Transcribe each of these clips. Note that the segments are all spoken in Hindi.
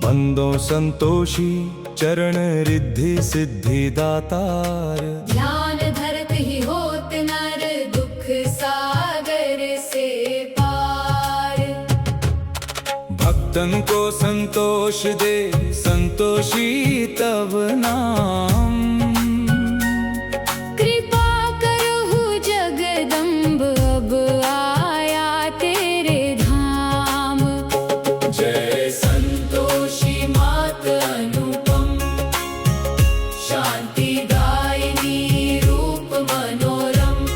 बंदो संतोषी चरण रिद्धि सिद्धि दातार। ध्यान धरत ही होत नर दुख सागर से पार। भक्तन को संतोष दे संतोषी तब नाम। कृपा करहु जगदम्ब अब आया तेरे धाम। जय संतोषी मात अनुपम, शांति दायिनी रूप मनोरम।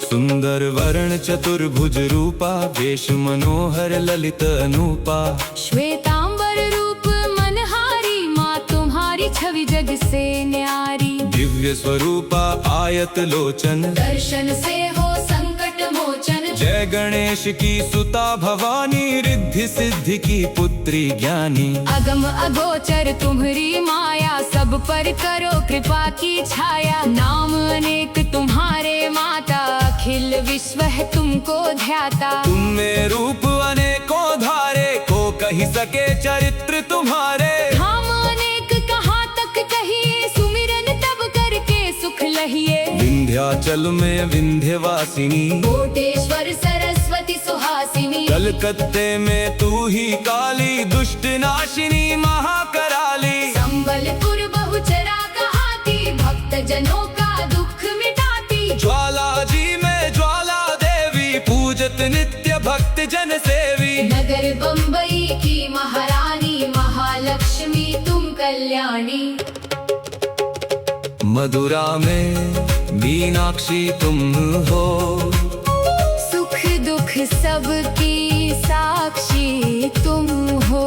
सुंदर वर्ण चतुर्भुज रूपा, वेश मनोहर ललित अनूपा। श्वेतांबर रूप मनहारी, माँ तुम्हारी छवि जग से न्यारी। दिव्य स्वरूपा आयत लोचन, दर्शन से हो संकट मोचन। जय गणेश की सुता भवानी, रिद्धि सिद्धि की पुत्री ज्ञानी। अगम अगोचर तुम्हारी माया, सब पर करो कृपा की छाया। नाम अनेक तुम्हारे माता, अखिल विश्व है तुमको ध्याता। तुम में रूप अनेकों धारे, को कही सके चरित्र तुम्हारे। धाम अनेक कहाँ तक कहिए, सुमिरन तब करके सुख लहिए। विंध्याचल में विंध्यवासिनी, कोटेश्वर सरस्वती सुहासिनी। कलकत्ते में तू ही काली, दुष्ट नाशिनी महाकराली। संबलपुर बहुचरा कहाती, भक्त जनों का दुख मिटाती। ज्वाला जी में ज्वाला देवी, पूजत नित्य भक्त जन सेवी। नगर बम्बई की महारानी, महालक्ष्मी तुम कल्याणी। मदुरा में मीनाक्षी तुम हो, सुख दुख सबकी साक्षी तुम हो।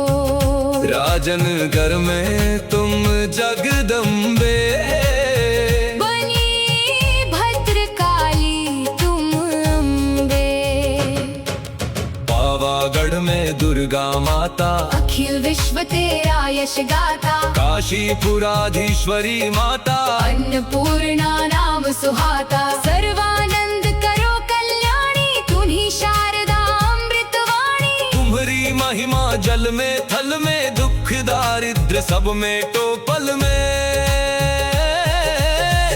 राजनगर में तुम जगदम्बे, बनी भद्रकाली तुम अम्बे। पावागढ़ में दुर्गा माता, अखिल विश्व तेरा यश गाता। काशीपुराधीश्वरी माता, अन्नपूर्णा नाम सुहाता। सर्वानंद करो कल्याणी, तुम्ही शारदा अमृतवाणी। तुम्हारी महिमा जल में थल में, दुख दारिद्र सब में टोपल में।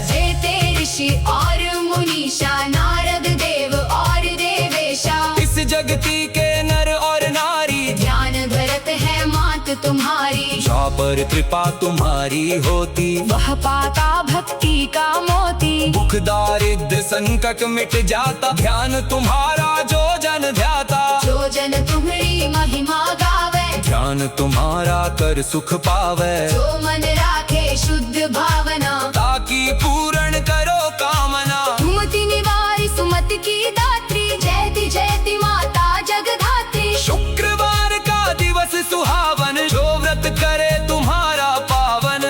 जेते ऋषि और मुनीषा, नारद देव और देवेशा। इस जगती के नर और नारी, ध्यान धरत है मात तुम्हारी। जहाँ पर कृपा तुम्हारी होती, वह पाता भक्ति का मोती। दुख दारिद्र संकट मिट जाता, ध्यान तुम्हारा जो जन ध्याता। जो जन तुम्हारी महिमा गावे, ध्यान तुम्हारा कर सुख पावे। जो मन राखे शुद्ध भावना, ताकि पूर्ण करो कामना। सुमति निवारी सुमति की दात्री, जयति जयति माता जगधात्री। शुक्रवार का दिवस सुहावन, जो व्रत करे तुम्हारा पावन।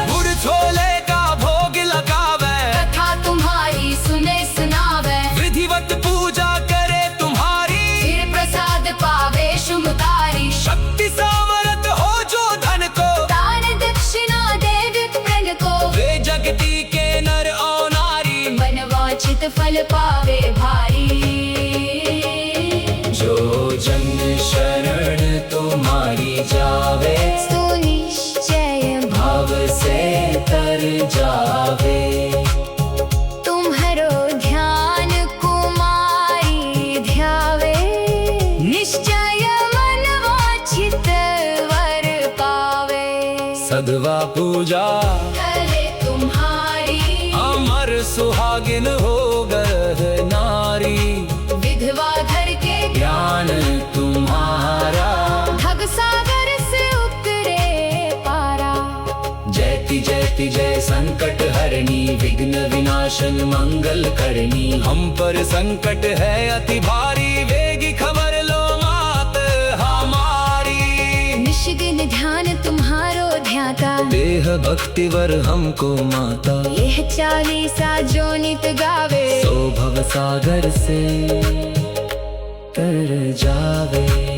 गुड़ छोले का भोग लगावे, कथा तुम्हारी सुने सुनावे। विधिवत पूजा करे तुम्हारी, फिर प्रसाद पावे शुभकारी। शक्ति सामर्थ हो जो धन को, दान दक्षिणा दे विप्रण को। वे जगती के नर और नारी, मनवांछित फल पावे भारी। जो जन शरण तुम्हारी जावे, सो निश्चय भाव से तर जावे। तुम्हारो ध्यान कुमारी ध्यावे, निश्चय मन वांछित वर पावे। सदवा पूजा करे तुम्हारी, अमर सुहागिन हो गरह नारी। विधवा घर के ज्ञान तुम्हारा, भग सागर से उतरे पारा। जयति जयति जय संकट हरणी, विघ्न विनाशन मंगल करनी। हम पर संकट है अति भारी, वेगी खबर लो मात हमारी। निष्दिन ध्यान तुम्हारो ध्याता, देह भक्ति वर हमको माता। यह चालीसा जो नित गावे, सो भव सागर से तर जावे।